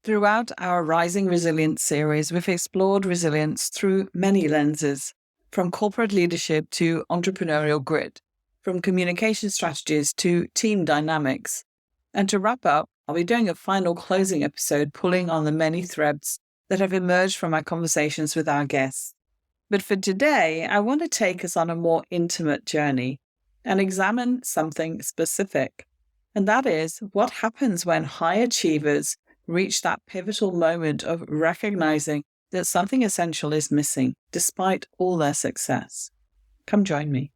Throughout our Rising Resilience series, we've explored resilience through many lenses, from corporate leadership to entrepreneurial grit, from communication strategies to team dynamics. And to wrap up, I'll be doing a final closing episode pulling on the many threads that have emerged from our conversations with our guests. But for today, I want to take us on a more intimate journey and examine something specific. And that is what happens when high achievers reach that pivotal moment of recognizing that something essential is missing despite all their success. Come join me.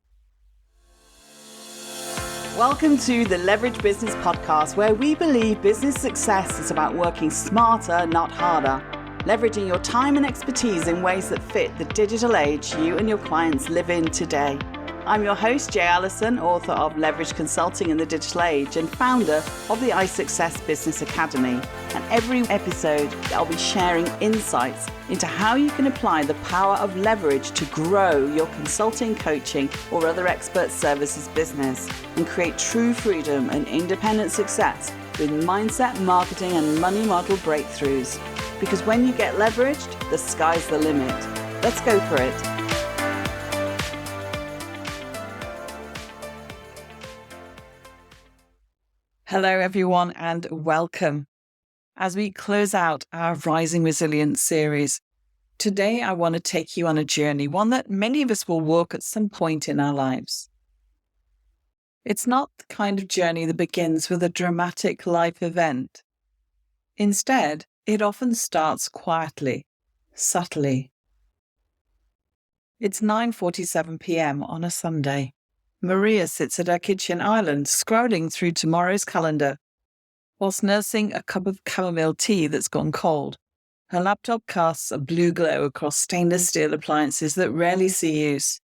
Welcome to the Leverage Business Podcast, where we believe business success is about working smarter, not harder, leveraging your time and expertise in ways that fit the digital age you and your clients live in today. I'm your host, Jay Allison, author of Leverage Consulting in the Digital Age and founder of the iSuccess Business Academy. And every episode, I'll be sharing insights into how you can apply the power of leverage to grow your consulting, coaching, or other expert services business and create true freedom and independent success with mindset, marketing, and money model breakthroughs. Because when you get leveraged, the sky's the limit. Let's go for it. Hello, everyone, and welcome. As we close out our Rising Resilience series, today I want to take you on a journey, one that many of us will walk at some point in our lives. It's not the kind of journey that begins with a dramatic life event. Instead, it often starts quietly, subtly. It's 9:47 p.m. on a Sunday. Maria sits at her kitchen island, scrolling through tomorrow's calendar, whilst nursing a cup of chamomile tea that's gone cold. Her laptop casts a blue glow across stainless steel appliances that rarely see use.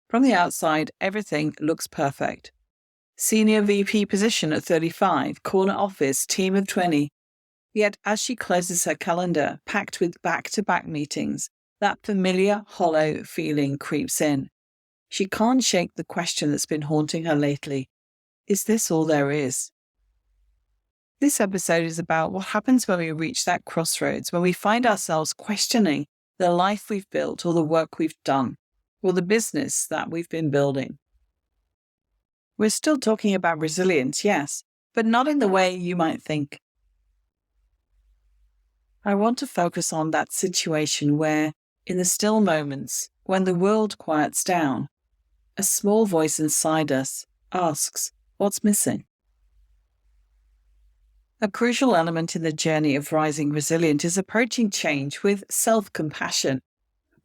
From the outside, everything looks perfect. Senior VP position at 35, corner office, team of 20. Yet as she closes her calendar, packed with back-to-back meetings, that familiar, hollow feeling creeps in. She can't shake the question that's been haunting her lately. Is this all there is? This episode is about what happens when we reach that crossroads, when we find ourselves questioning the life we've built or the work we've done, or the business that we've been building. We're still talking about resilience, yes, but not in the way you might think. I want to focus on that situation where, in the still moments, when the world quiets down, a small voice inside us asks, what's missing? A crucial element in the journey of rising resilient is approaching change with self-compassion.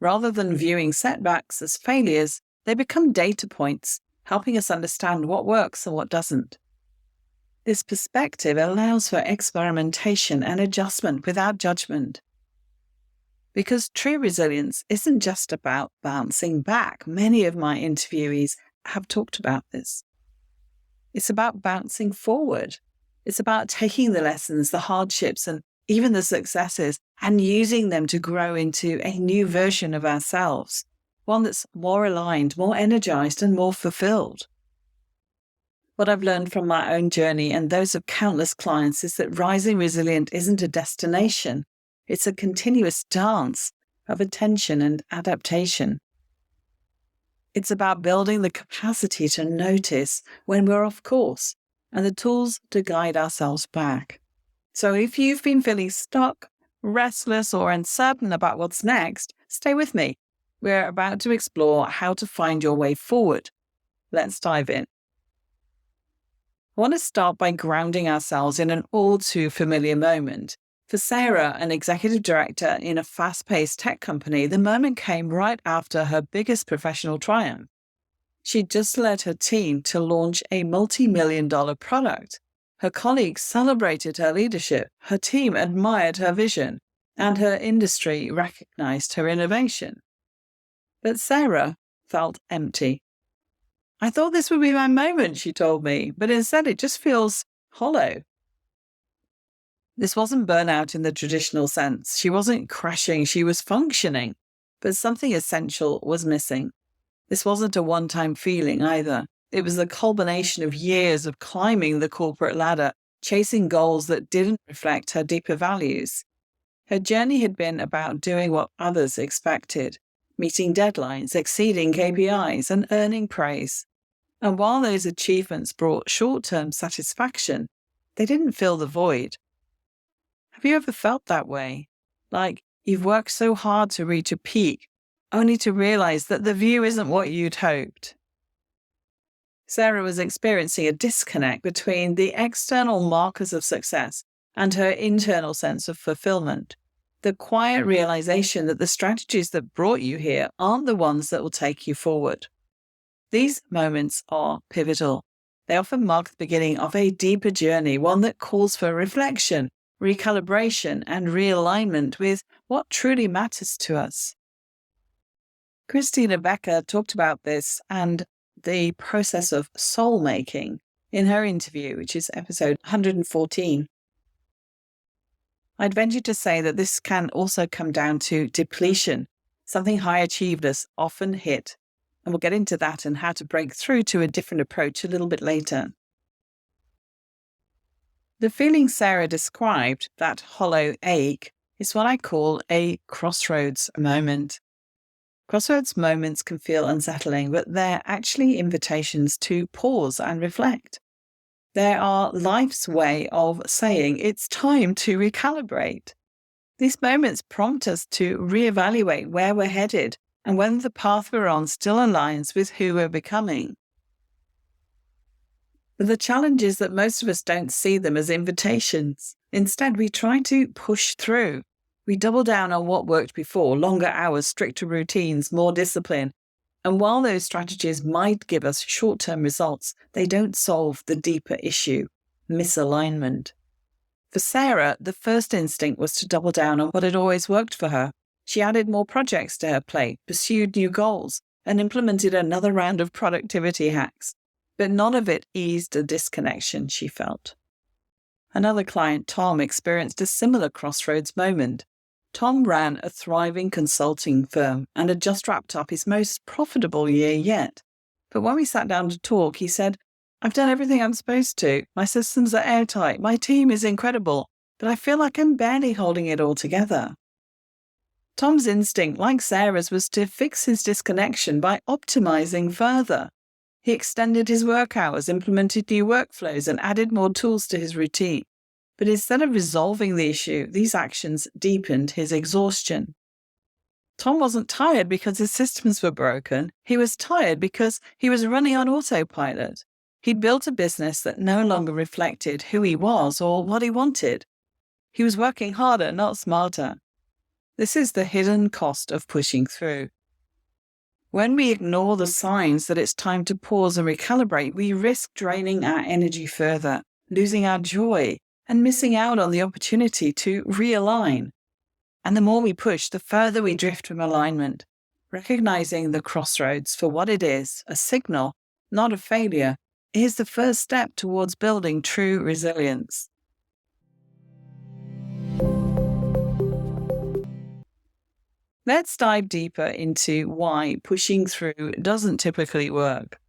Rather than viewing setbacks as failures, they become data points, helping us understand what works and what doesn't. This perspective allows for experimentation and adjustment without judgment. Because true resilience isn't just about bouncing back. Many of my interviewees have talked about this. It's about bouncing forward. It's about taking the lessons, the hardships, and even the successes and using them to grow into a new version of ourselves, one that's more aligned, more energized, and more fulfilled. What I've learned from my own journey and those of countless clients is that rising resilient isn't a destination. It's a continuous dance of attention and adaptation. It's about building the capacity to notice when we're off course and the tools to guide ourselves back. So if you've been feeling stuck, restless, or uncertain about what's next, stay with me. We're about to explore how to find your way forward. Let's dive in. I want to start by grounding ourselves in an all too familiar moment. For Sarah, an executive director in a fast-paced tech company, the moment came right after her biggest professional triumph. She'd just led her team to launch a multi-million-dollar product. Her colleagues celebrated her leadership, her team admired her vision, and her industry recognized her innovation. But Sarah felt empty. I thought this would be my moment, she told me, but instead it just feels hollow. This wasn't burnout in the traditional sense. She wasn't crashing, she was functioning, but something essential was missing. This wasn't a one-time feeling either. It was the culmination of years of climbing the corporate ladder, chasing goals that didn't reflect her deeper values. Her journey had been about doing what others expected, meeting deadlines, exceeding KPIs, and earning praise. And while those achievements brought short-term satisfaction, they didn't fill the void. Have you ever felt that way? Like you've worked so hard to reach a peak, only to realize that the view isn't what you'd hoped. Sarah was experiencing a disconnect between the external markers of success and her internal sense of fulfillment. The quiet realization that the strategies that brought you here aren't the ones that will take you forward. These moments are pivotal. They often mark the beginning of a deeper journey, one that calls for reflection, recalibration, and realignment with what truly matters to us. Christina Becker talked about this and the process of soul making in her interview, which is episode 114. I'd venture to say that this can also come down to depletion, something high achievers often hit. And we'll get into that and how to break through to a different approach a little bit later. The feeling Sarah described, that hollow ache, is what I call a crossroads moment. Crossroads moments can feel unsettling, but they're actually invitations to pause and reflect. They are life's way of saying it's time to recalibrate. These moments prompt us to reevaluate where we're headed and whether the path we're on still aligns with who we're becoming. But the challenge is that most of us don't see them as invitations. Instead, we try to push through. We double down on what worked before: longer hours, stricter routines, more discipline. And while those strategies might give us short-term results, they don't solve the deeper issue: misalignment. For Sarah, the first instinct was to double down on what had always worked for her. She added more projects to her plate, pursued new goals, and implemented another round of productivity hacks. But none of it eased a disconnection she felt. Another client, Tom, experienced a similar crossroads moment. Tom ran a thriving consulting firm and had just wrapped up his most profitable year yet. But when we sat down to talk, he said, "I've done everything I'm supposed to. My systems are airtight. My team is incredible. But I feel like I'm barely holding it all together." Tom's instinct, like Sarah's, was to fix his disconnection by optimizing further. He extended his work hours, implemented new workflows, and added more tools to his routine. But instead of resolving the issue, these actions deepened his exhaustion. Tom wasn't tired because his systems were broken. He was tired because he was running on autopilot. He'd built a business that no longer reflected who he was or what he wanted. He was working harder, not smarter. This is the hidden cost of pushing through. When we ignore the signs that it's time to pause and recalibrate, we risk draining our energy further, losing our joy, and missing out on the opportunity to realign. And the more we push, the further we drift from alignment. Recognizing the crossroads for what it is, a signal, not a failure, is the first step towards building true resilience. Let's dive deeper into why pushing through doesn't typically work.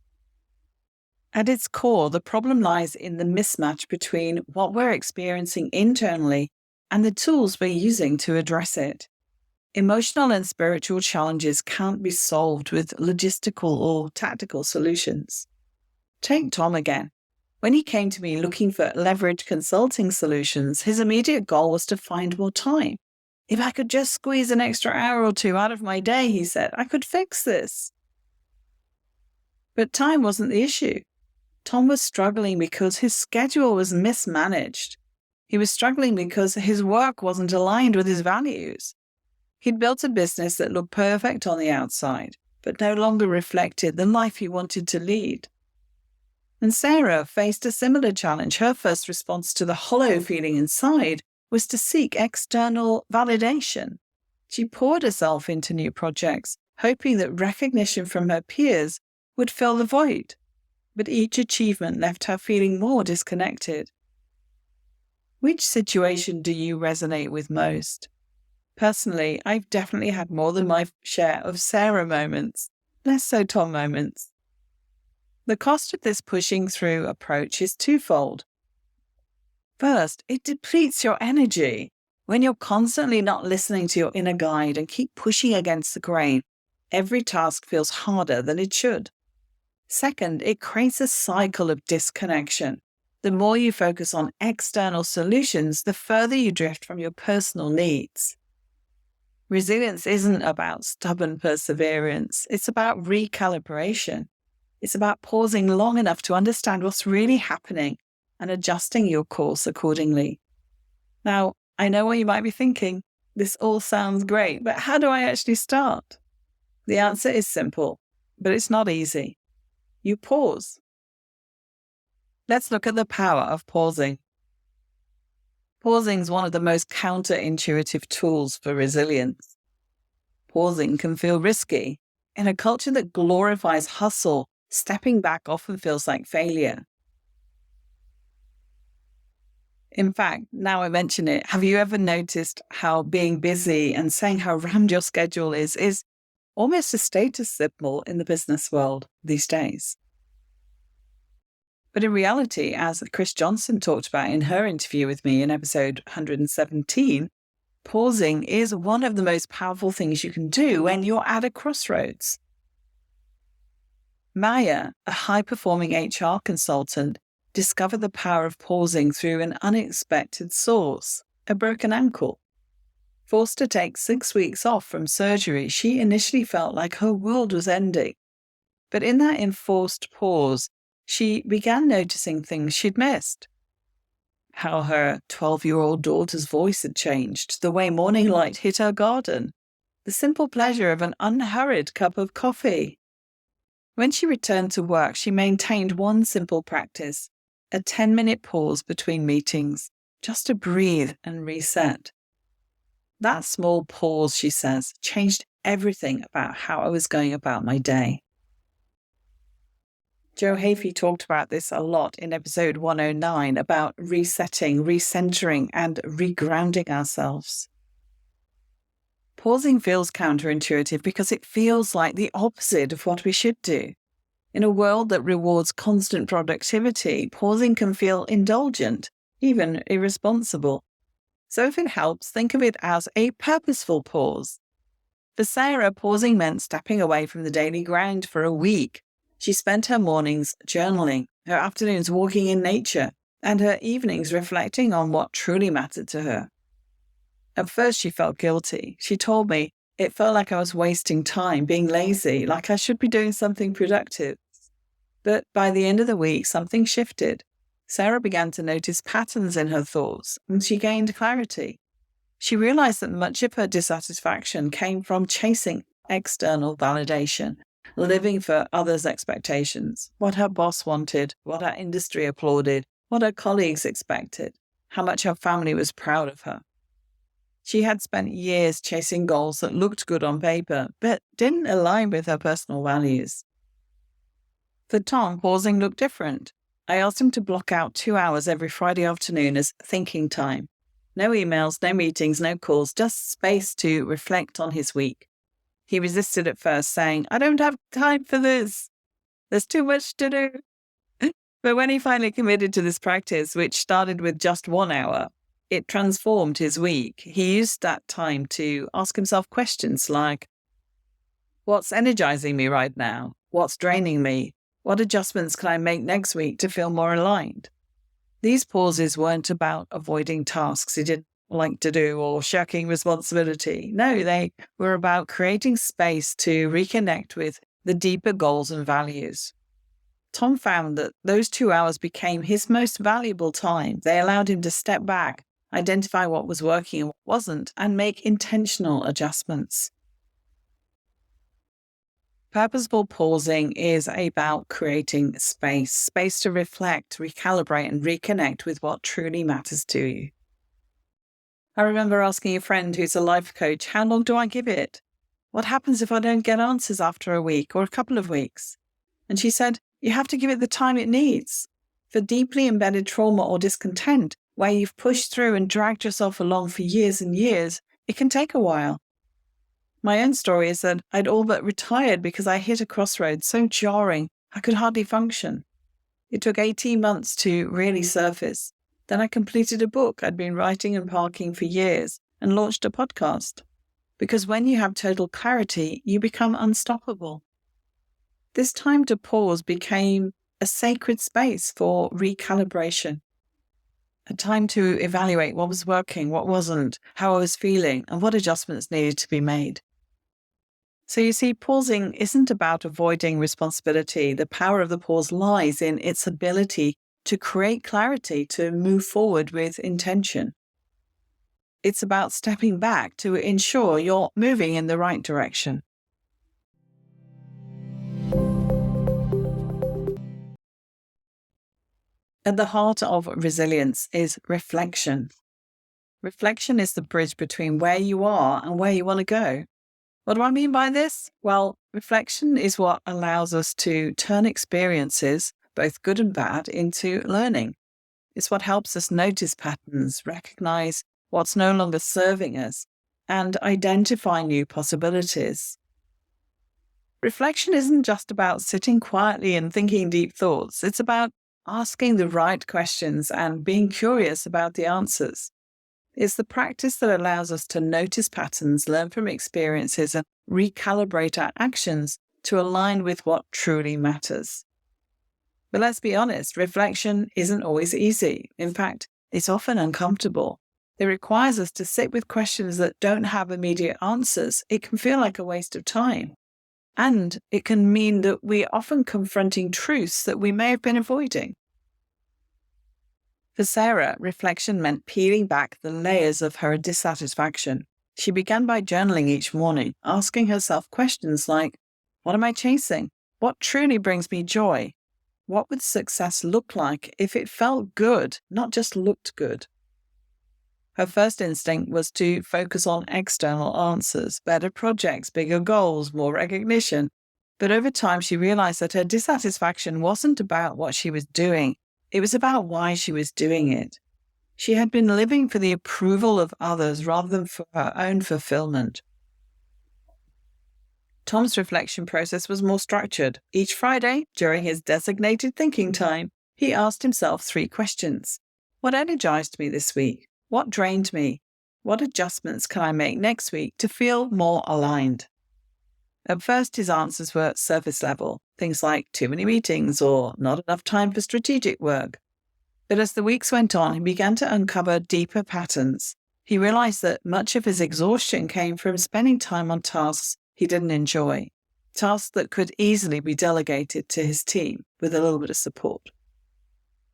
At its core, the problem lies in the mismatch between what we're experiencing internally and the tools we're using to address it. Emotional and spiritual challenges can't be solved with logistical or tactical solutions. Take Tom again. When he came to me looking for leverage consulting solutions, his immediate goal was to find more time. If I could just squeeze an extra hour or two out of my day, he said, I could fix this. But time wasn't the issue. Tom was struggling because his schedule was mismanaged. He was struggling because his work wasn't aligned with his values. He'd built a business that looked perfect on the outside, but no longer reflected the life he wanted to lead. And Sarah faced a similar challenge. Her first response to the hollow feeling inside was to seek external validation. She poured herself into new projects, hoping that recognition from her peers would fill the void. But each achievement left her feeling more disconnected. Which situation do you resonate with most? Personally, I've definitely had more than my share of Sarah moments, less so Tom moments. The cost of this pushing through approach is twofold. First, it depletes your energy. When you're constantly not listening to your inner guide and keep pushing against the grain, every task feels harder than it should. Second, it creates a cycle of disconnection. The more you focus on external solutions, the further you drift from your personal needs. Resilience isn't about stubborn perseverance. It's about recalibration. It's about pausing long enough to understand what's really happening and adjusting your course accordingly. Now, I know what you might be thinking. This all sounds great, but how do I actually start? The answer is simple, but it's not easy. You pause. Let's look at the power of pausing. Pausing is one of the most counterintuitive tools for resilience. Pausing can feel risky. In a culture that glorifies hustle, stepping back often feels like failure. In fact, now I mention it, have you ever noticed how being busy and saying how rammed your schedule is almost a status symbol in the business world these days? But in reality, as Chris Johnson talked about in her interview with me in episode 117, pausing is one of the most powerful things you can do when you're at a crossroads. Maya, a high-performing HR consultant, discovered the power of pausing through an unexpected source, a broken ankle. Forced to take 6 weeks off from surgery, she initially felt like her world was ending. But in that enforced pause, she began noticing things she'd missed. How her 12-year-old daughter's voice had changed, the way morning light hit her garden, the simple pleasure of an unhurried cup of coffee. When she returned to work, she maintained one simple practice, a 10-minute pause between meetings, just to breathe and reset. That small pause, she says, changed everything about how I was going about my day. Joe Hafey talked about this a lot in episode 109 about resetting, recentering, and regrounding ourselves. Pausing feels counterintuitive because it feels like the opposite of what we should do. In a world that rewards constant productivity, pausing can feel indulgent, even irresponsible. So if it helps, think of it as a purposeful pause. For Sarah, pausing meant stepping away from the daily grind for a week. She spent her mornings journaling, her afternoons walking in nature, and her evenings reflecting on what truly mattered to her. At first, she felt guilty. She told me it felt like I was wasting time, being lazy, like I should be doing something productive. But by the end of the week, something shifted. Sarah began to notice patterns in her thoughts, and she gained clarity. She realized that much of her dissatisfaction came from chasing external validation, living for others' expectations, what her boss wanted, what her industry applauded, what her colleagues expected, how much her family was proud of her. She had spent years chasing goals that looked good on paper, but didn't align with her personal values. For Tom, pausing looked different. I asked him to block out 2 hours every Friday afternoon as thinking time. No emails, no meetings, no calls, just space to reflect on his week. He resisted at first, saying, "I don't have time for this. There's too much to do." But when he finally committed to this practice, which started with just 1 hour, it transformed his week. He used that time to ask himself questions like, what's energizing me right now? What's draining me? What adjustments can I make next week to feel more aligned? These pauses weren't about avoiding tasks he didn't like to do or shirking responsibility. No, they were about creating space to reconnect with the deeper goals and values. Tom found that those 2 hours became his most valuable time. They allowed him to step back, identify what was working and what wasn't, and make intentional adjustments. Purposeful pausing is about creating space to reflect, recalibrate, and reconnect with what truly matters to you. I remember asking a friend who's a life coach, how long do I give it? What happens if I don't get answers after a week or a couple of weeks? And she said, you have to give it the time it needs. For deeply embedded trauma or discontent, where you've pushed through and dragged yourself along for years and years, it can take a while. My own story is that I'd all but retired because I hit a crossroads so jarring I could hardly function. It took 18 months to really surface. Then I completed a book I'd been writing and parking for years and launched a podcast. Because when you have total clarity, you become unstoppable. This time to pause became a sacred space for recalibration. A time to evaluate what was working, what wasn't, how I was feeling, and what adjustments needed to be made. So you see, pausing isn't about avoiding responsibility. The power of the pause lies in its ability to create clarity, to move forward with intention. It's about stepping back to ensure you're moving in the right direction. At the heart of resilience is reflection. Reflection is the bridge between where you are and where you want to go. What do I mean by this? Well, reflection is what allows us to turn experiences, both good and bad, into learning. It's what helps us notice patterns, recognize what's no longer serving us, and identify new possibilities. Reflection isn't just about sitting quietly and thinking deep thoughts. It's about asking the right questions and being curious about the answers. It's the practice that allows us to notice patterns, learn from experiences, and recalibrate our actions to align with what truly matters. But let's be honest, reflection isn't always easy. In fact, it's often uncomfortable. It requires us to sit with questions that don't have immediate answers. It can feel like a waste of time. And it can mean that we're often confronting truths that we may have been avoiding. For Sarah, reflection meant peeling back the layers of her dissatisfaction. She began by journaling each morning, asking herself questions like, what am I chasing? What truly brings me joy? What would success look like if it felt good, not just looked good? Her first instinct was to focus on external answers, better projects, bigger goals, more recognition. But over time, she realized that her dissatisfaction wasn't about what she was doing. It was about why she was doing it. She had been living for the approval of others rather than for her own fulfillment. Tom's reflection process was more structured. Each Friday, during his designated thinking time, he asked himself 3 questions. What energized me this week? What drained me? What adjustments can I make next week to feel more aligned? At first, his answers were surface level, things like too many meetings or not enough time for strategic work. But as the weeks went on, he began to uncover deeper patterns. He realized that much of his exhaustion came from spending time on tasks he didn't enjoy, tasks that could easily be delegated to his team with a little bit of support.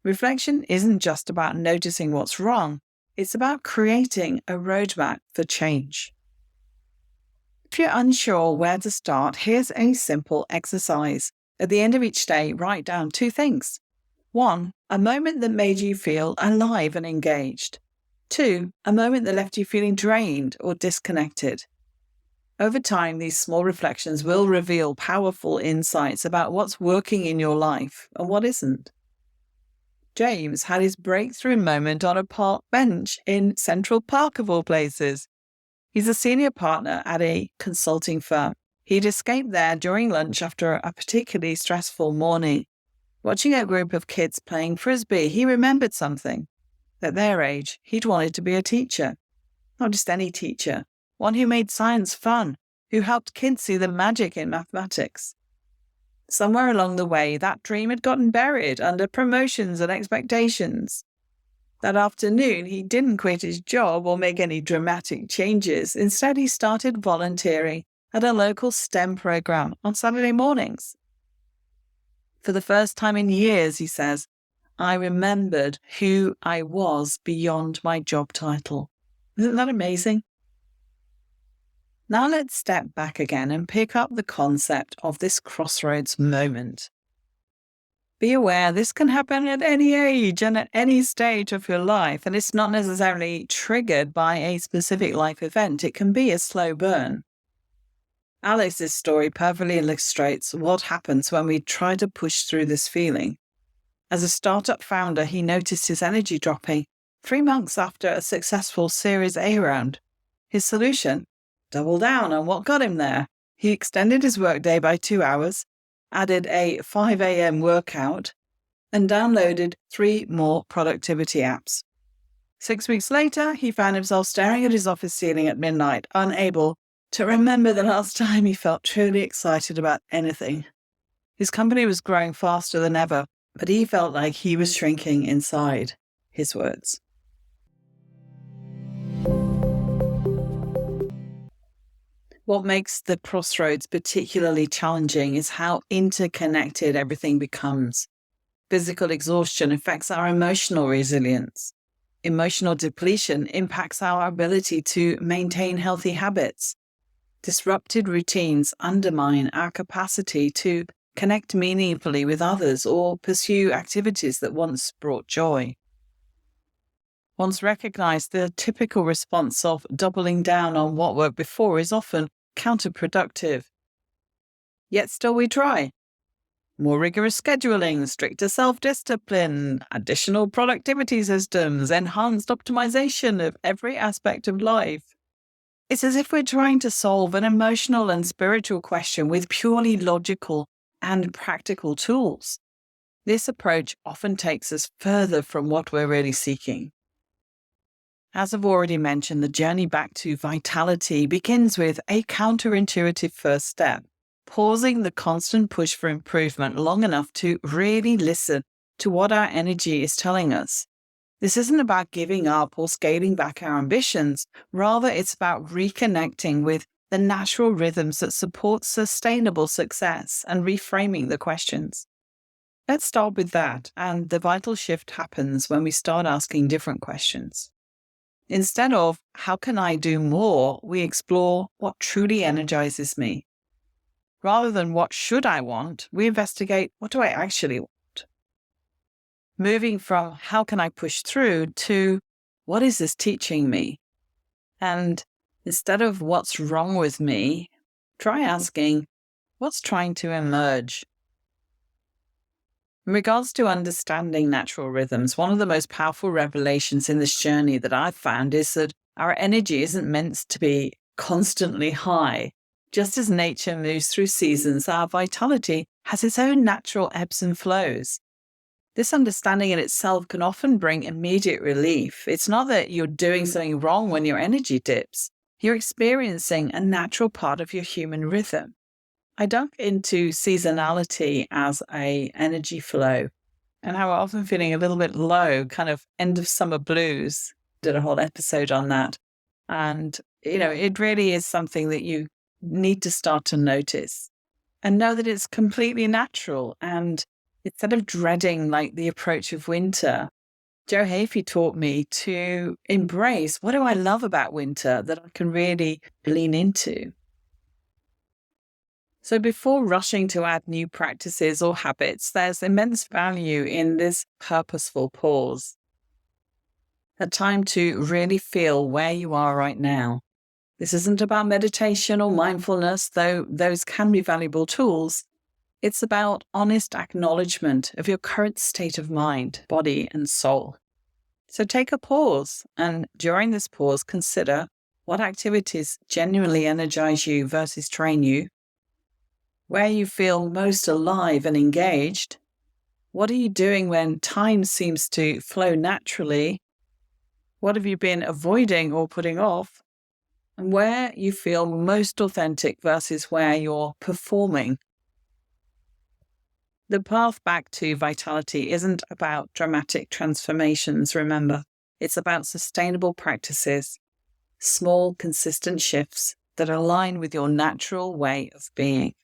Reflection isn't just about noticing what's wrong, it's about creating a roadmap for change. If you're unsure where to start, here's a simple exercise. At the end of each day, write down 2 things. 1, a moment that made you feel alive and engaged. 2, a moment that left you feeling drained or disconnected. Over time, these small reflections will reveal powerful insights about what's working in your life and what isn't. James had his breakthrough moment on a park bench in Central Park of all places. He's a senior partner at a consulting firm. He'd escaped there during lunch after a particularly stressful morning. Watching a group of kids playing frisbee, he remembered something. At their age, he'd wanted to be a teacher. Not just any teacher, one who made science fun, who helped kids see the magic in mathematics. Somewhere along the way, that dream had gotten buried under promotions and expectations. That afternoon, he didn't quit his job or make any dramatic changes. Instead, he started volunteering at a local STEM program on Saturday mornings. For the first time in years, he says, I remembered who I was beyond my job title. Isn't that amazing? Now let's step back again and pick up the concept of this crossroads moment. Be aware this can happen at any age and at any stage of your life, and it's not necessarily triggered by a specific life event. It can be a slow burn. Alex's story perfectly illustrates what happens when we try to push through this feeling. As a startup founder, he noticed his energy dropping 3 months after a successful Series A round. His solution? Double down on what got him there. He extended his workday by 2 hours, added a 5 a.m. workout, and downloaded 3 more productivity apps. 6 weeks later, he found himself staring at his office ceiling at midnight, unable to remember the last time he felt truly excited about anything. His company was growing faster than ever, but he felt like he was shrinking inside. His words. What makes the Crossroads particularly challenging is how interconnected everything becomes. Physical exhaustion affects our emotional resilience. Emotional depletion impacts our ability to maintain healthy habits. Disrupted routines undermine our capacity to connect meaningfully with others or pursue activities that once brought joy. Once recognized, the typical response of doubling down on what worked before is often counterproductive. Yet still we try. More rigorous scheduling, stricter self-discipline, additional productivity systems, enhanced optimization of every aspect of life. It's as if we're trying to solve an emotional and spiritual question with purely logical and practical tools. This approach often takes us further from what we're really seeking. As I've already mentioned, the journey back to vitality begins with a counterintuitive first step, pausing the constant push for improvement long enough to really listen to what our energy is telling us. This isn't about giving up or scaling back our ambitions. Rather, it's about reconnecting with the natural rhythms that support sustainable success and reframing the questions. Let's start with that, and the vital shift happens when we start asking different questions. Instead of, how can I do more, we explore what truly energizes me. Rather than what should I want, we investigate what do I actually want. Moving from how can I push through to what is this teaching me? And instead of what's wrong with me, try asking what's trying to emerge. In regards to understanding natural rhythms, one of the most powerful revelations in this journey that I've found is that our energy isn't meant to be constantly high. Just as nature moves through seasons, our vitality has its own natural ebbs and flows. This understanding in itself can often bring immediate relief. It's not that you're doing something wrong when your energy dips. You're experiencing a natural part of your human rhythm. I dug into seasonality as an energy flow and how we're often feeling a little bit low, kind of end of summer blues. Did a whole episode on that. And, it really is something that you need to start to notice and know that it's completely natural. And instead of dreading like the approach of winter, Joe Hafey taught me to embrace what do I love about winter that I can really lean into. So before rushing to add new practices or habits, there's immense value in this purposeful pause. A time to really feel where you are right now. This isn't about meditation or mindfulness, though those can be valuable tools. It's about honest acknowledgement of your current state of mind, body, and soul. So take a pause, and during this pause, consider what activities genuinely energize you versus drain you, where you feel most alive and engaged. What are you doing when time seems to flow naturally? What have you been avoiding or putting off? And where you feel most authentic versus where you're performing. The path back to vitality isn't about dramatic transformations, remember. It's about sustainable practices, small, consistent shifts that align with your natural way of being.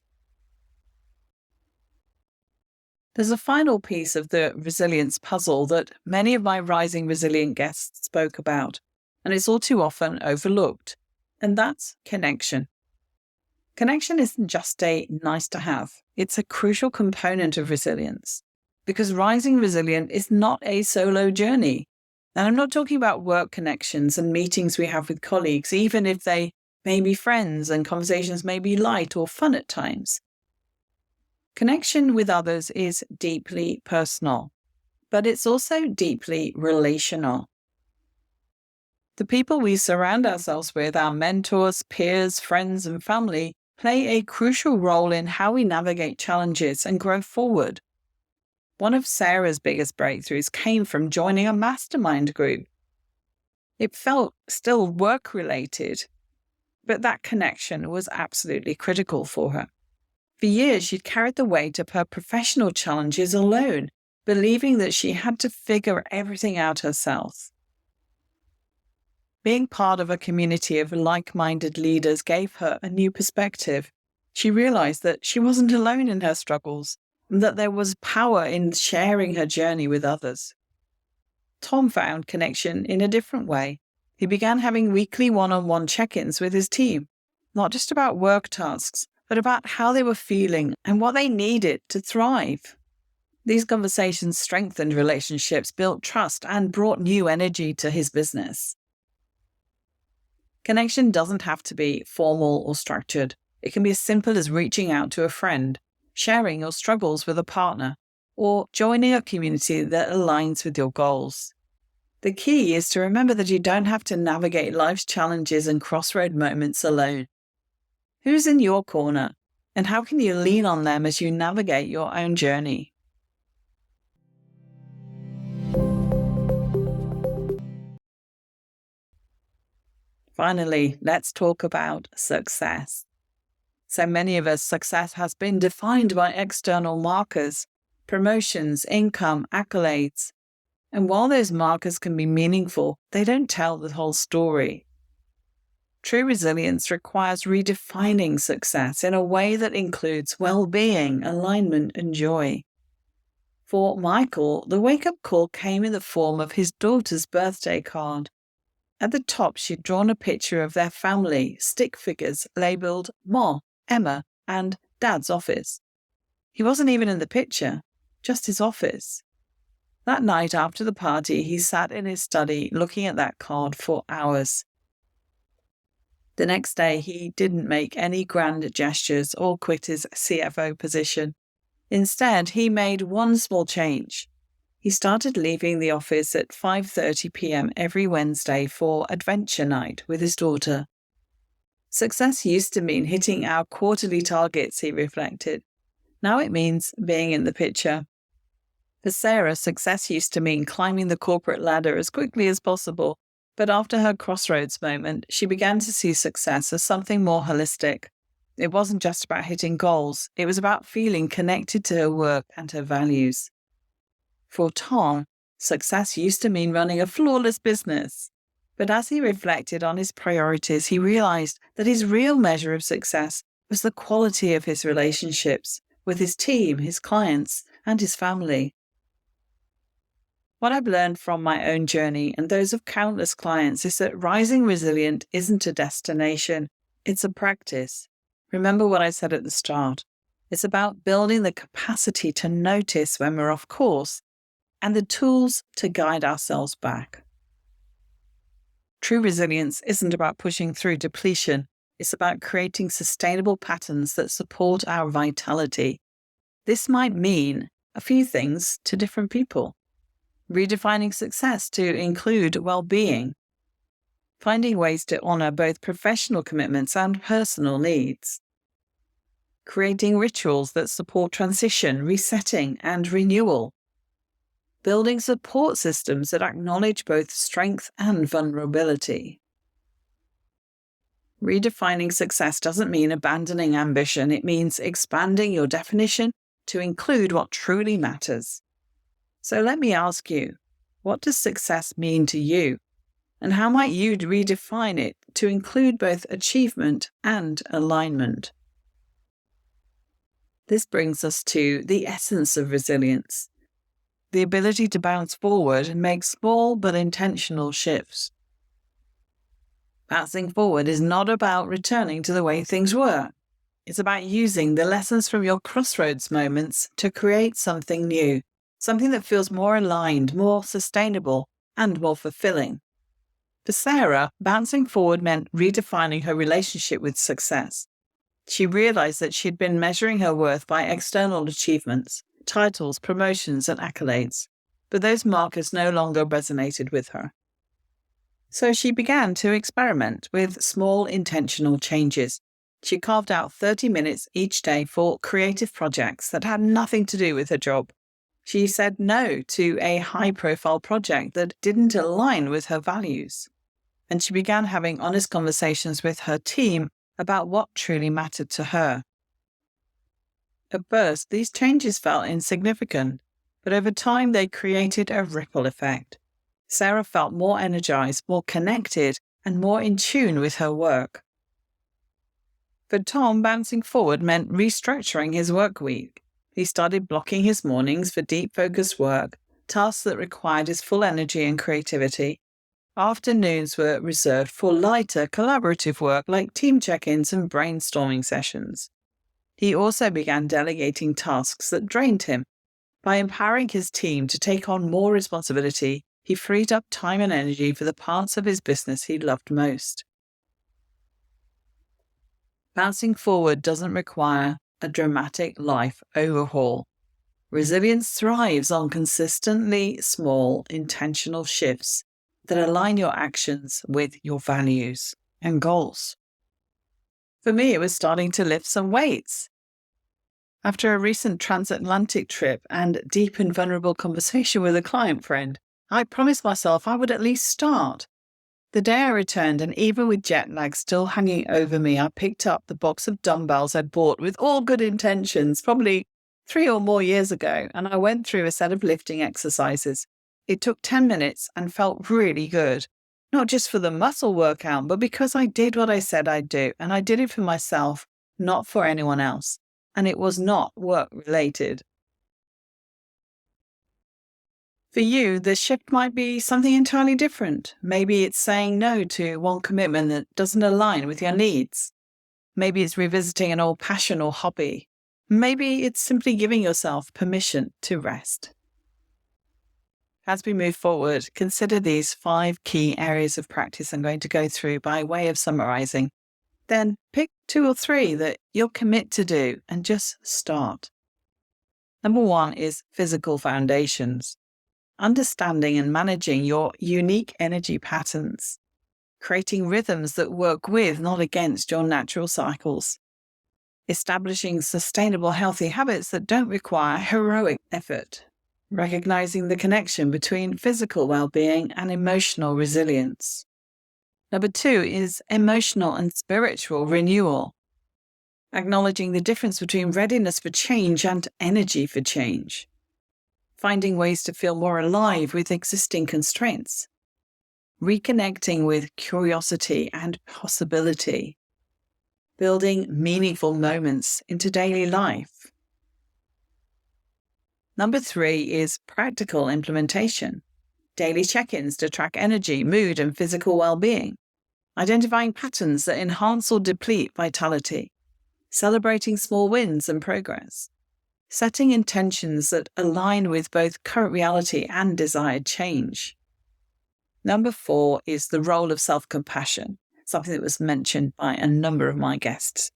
There's a final piece of the resilience puzzle that many of my Rising Resilient guests spoke about, and it's all too often overlooked, and that's connection. Connection isn't just a nice to have, it's a crucial component of resilience, because Rising Resilient is not a solo journey. And I'm not talking about work connections and meetings we have with colleagues, even if they may be friends and conversations may be light or fun at times. Connection with others is deeply personal, but it's also deeply relational. The people we surround ourselves with, our mentors, peers, friends, and family, play a crucial role in how we navigate challenges and grow forward. One of Sarah's biggest breakthroughs came from joining a mastermind group. It felt still work-related, but that connection was absolutely critical for her. For years, she'd carried the weight of her professional challenges alone, believing that she had to figure everything out herself. Being part of a community of like-minded leaders gave her a new perspective. She realized that she wasn't alone in her struggles, and that there was power in sharing her journey with others. Tom found connection in a different way. He began having weekly one-on-one check-ins with his team, not just about work tasks, but about how they were feeling and what they needed to thrive. These conversations strengthened relationships, built trust, and brought new energy to his business. Connection doesn't have to be formal or structured. It can be as simple as reaching out to a friend, sharing your struggles with a partner, or joining a community that aligns with your goals. The key is to remember that you don't have to navigate life's challenges and crossroad moments alone. Who's in your corner, and how can you lean on them as you navigate your own journey? Finally, let's talk about success. So many of us, success has been defined by external markers, promotions, income, accolades. And while those markers can be meaningful, they don't tell the whole story. True resilience requires redefining success in a way that includes well-being, alignment, and joy. For Michael, the wake-up call came in the form of his daughter's birthday card. At the top, she'd drawn a picture of their family, stick figures labelled Ma, Emma, and Dad's office. He wasn't even in the picture, just his office. That night after the party, he sat in his study looking at that card for hours. The next day, he didn't make any grand gestures or quit his CFO position. Instead, he made one small change. He started leaving the office at 5:30 p.m. every Wednesday for adventure night with his daughter. Success used to mean hitting our quarterly targets, he reflected. Now it means being in the picture. For Sarah, success used to mean climbing the corporate ladder as quickly as possible. But after her Crossroads moment, she began to see success as something more holistic. It wasn't just about hitting goals. It was about feeling connected to her work and her values. For Tom, success used to mean running a flawless business. But as he reflected on his priorities, he realized that his real measure of success was the quality of his relationships with his team, his clients, and his family. What I've learned from my own journey and those of countless clients is that rising resilient isn't a destination, it's a practice. Remember what I said at the start. It's about building the capacity to notice when we're off course and the tools to guide ourselves back. True resilience isn't about pushing through depletion. It's about creating sustainable patterns that support our vitality. This might mean a few things to different people. Redefining success to include well-being. Finding ways to honor both professional commitments and personal needs. Creating rituals that support transition, resetting, and renewal. Building support systems that acknowledge both strength and vulnerability. Redefining success doesn't mean abandoning ambition. It means expanding your definition to include what truly matters. So let me ask you, what does success mean to you? And how might you redefine it to include both achievement and alignment? This brings us to the essence of resilience. The ability to bounce forward and make small but intentional shifts. Bouncing forward is not about returning to the way things were. It's about using the lessons from your crossroads moments to create something new, something that feels more aligned, more sustainable, and more fulfilling. For Sarah, bouncing forward meant redefining her relationship with success. She realized that she'd been measuring her worth by external achievements, titles, promotions, and accolades, but those markers no longer resonated with her. So she began to experiment with small intentional changes. She carved out 30 minutes each day for creative projects that had nothing to do with her job. She said no to a high-profile project that didn't align with her values. And she began having honest conversations with her team about what truly mattered to her. At first, these changes felt insignificant, but over time they created a ripple effect. Sarah felt more energized, more connected, and more in tune with her work. For Tom, bouncing forward meant restructuring his work week. He started blocking his mornings for deep, focused work, tasks that required his full energy and creativity. Afternoons were reserved for lighter, collaborative work like team check-ins and brainstorming sessions. He also began delegating tasks that drained him. By empowering his team to take on more responsibility, he freed up time and energy for the parts of his business he loved most. Bouncing forward doesn't require a dramatic life overhaul. Resilience thrives on consistently small, intentional shifts that align your actions with your values and goals. For me, it was starting to lift some weights. After a recent transatlantic trip and deep and vulnerable conversation with a client friend, I promised myself I would at least start. The day I returned, and even with jet lag still hanging over me, I picked up the box of dumbbells I'd bought with all good intentions, probably 3 or more years ago, and I went through a set of lifting exercises. It took 10 minutes and felt really good, not just for the muscle workout, but because I did what I said I'd do, and I did it for myself, not for anyone else, and it was not work-related. For you, the shift might be something entirely different. Maybe it's saying no to one commitment that doesn't align with your needs. Maybe it's revisiting an old passion or hobby. Maybe it's simply giving yourself permission to rest. As we move forward, consider these 5 key areas of practice I'm going to go through by way of summarizing. Then pick 2 or 3 that you'll commit to do and just start. Number 1 is physical foundations. Understanding and managing your unique energy patterns, creating rhythms that work with, not against, your natural cycles, establishing sustainable, healthy habits that don't require heroic effort, recognizing the connection between physical well-being and emotional resilience. Number 2 is emotional and spiritual renewal, acknowledging the difference between readiness for change and energy for change. Finding ways to feel more alive with existing constraints, reconnecting with curiosity and possibility, building meaningful moments into daily life. Number 3 is practical implementation, daily check-ins to track energy, mood, and physical well-being, identifying patterns that enhance or deplete vitality, celebrating small wins and progress, setting intentions that align with both current reality and desired change. Number 4 is the role of self-compassion, something that was mentioned by a number of my guests.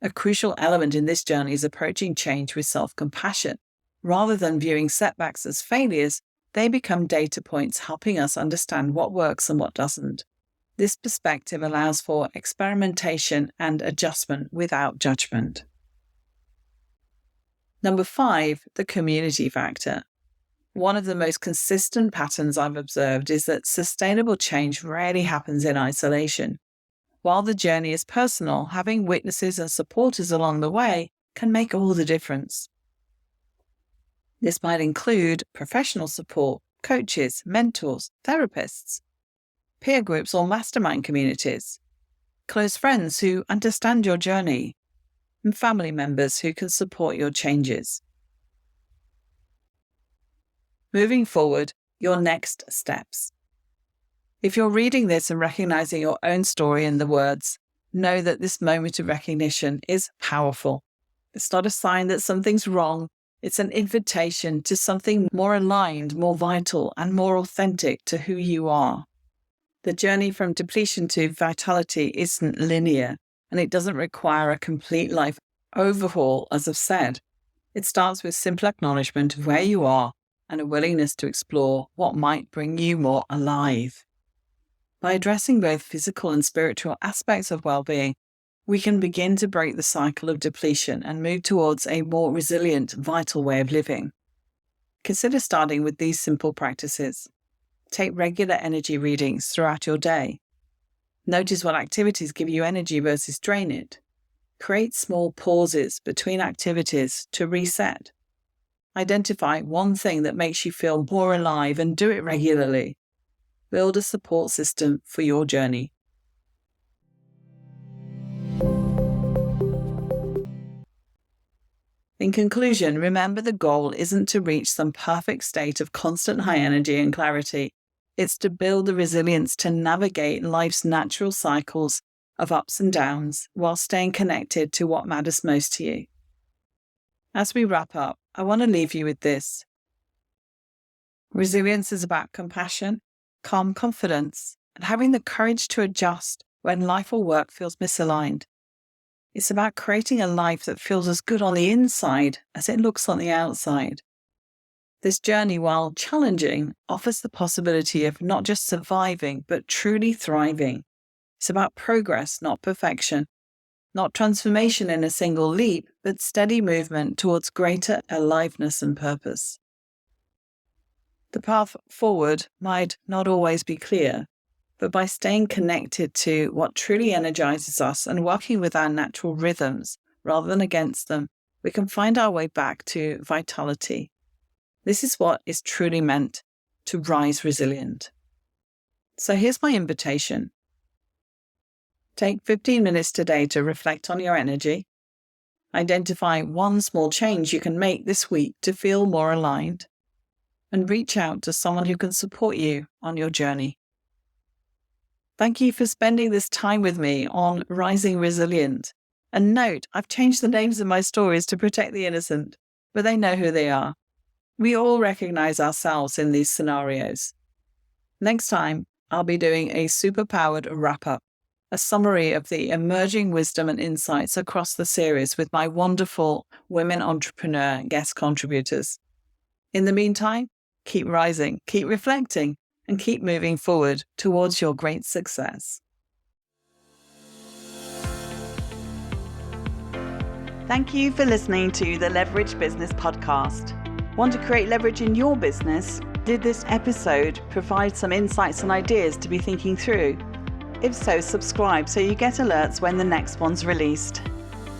A crucial element in this journey is approaching change with self-compassion. Rather than viewing setbacks as failures, they become data points helping us understand what works and what doesn't. This perspective allows for experimentation and adjustment without judgment. Number 5, the community factor. One of the most consistent patterns I've observed is that sustainable change rarely happens in isolation. While the journey is personal, having witnesses and supporters along the way can make all the difference. This might include professional support, coaches, mentors, therapists, peer groups or mastermind communities, close friends who understand your journey, and family members who can support your changes. Moving forward, your next steps. If you're reading this and recognizing your own story in the words, know that this moment of recognition is powerful. It's not a sign that something's wrong. It's an invitation to something more aligned, more vital, and more authentic to who you are. The journey from depletion to vitality isn't linear, and it doesn't require a complete life overhaul, as I've said. It starts with simple acknowledgement of where you are and a willingness to explore what might bring you more alive. By addressing both physical and spiritual aspects of well-being, we can begin to break the cycle of depletion and move towards a more resilient, vital way of living. Consider starting with these simple practices. Take regular energy readings throughout your day. Notice what activities give you energy versus drain it. Create small pauses between activities to reset. Identify one thing that makes you feel more alive and do it regularly. Build a support system for your journey. In conclusion, remember the goal isn't to reach some perfect state of constant high energy and clarity. It's to build the resilience to navigate life's natural cycles of ups and downs while staying connected to what matters most to you. As we wrap up, I want to leave you with this. Resilience is about compassion, calm confidence, and having the courage to adjust when life or work feels misaligned. It's about creating a life that feels as good on the inside as it looks on the outside. This journey, while challenging, offers the possibility of not just surviving, but truly thriving. It's about progress, not perfection. Not transformation in a single leap, but steady movement towards greater aliveness and purpose. The path forward might not always be clear, but by staying connected to what truly energizes us and working with our natural rhythms rather than against them, we can find our way back to vitality. This is what is truly meant to rise resilient. So here's my invitation. Take 15 minutes today to reflect on your energy. Identify one small change you can make this week to feel more aligned. And reach out to someone who can support you on your journey. Thank you for spending this time with me on Rising Resilient. And note, I've changed the names of my stories to protect the innocent, but they know who they are. We all recognize ourselves in these scenarios. Next time, I'll be doing a superpowered wrap-up, a summary of the emerging wisdom and insights across the series with my wonderful women entrepreneur guest contributors. In the meantime, keep rising, keep reflecting, and keep moving forward towards your great success. Thank you for listening to the Leverage Business Podcast. Want to create leverage in your business? Did this episode provide some insights and ideas to be thinking through? If so, subscribe so you get alerts when the next one's released.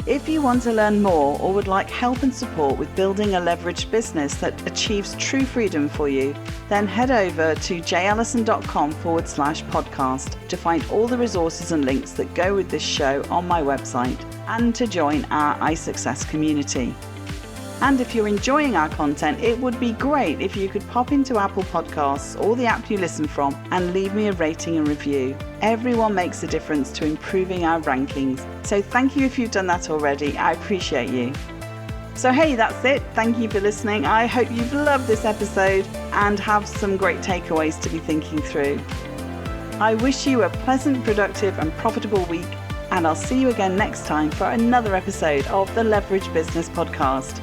If you want to learn more or would like help and support with building a leveraged business that achieves true freedom for you, then head over to jallison.com/podcast to find all the resources and links that go with this show on my website and to join our iSuccess community. And if you're enjoying our content, it would be great if you could pop into Apple Podcasts or the app you listen from and leave me a rating and review. Everyone makes a difference to improving our rankings. So thank you if you've done that already. I appreciate you. So hey, that's it. Thank you for listening. I hope you've loved this episode and have some great takeaways to be thinking through. I wish you a pleasant, productive and profitable week, and I'll see you again next time for another episode of the Leverage Business Podcast.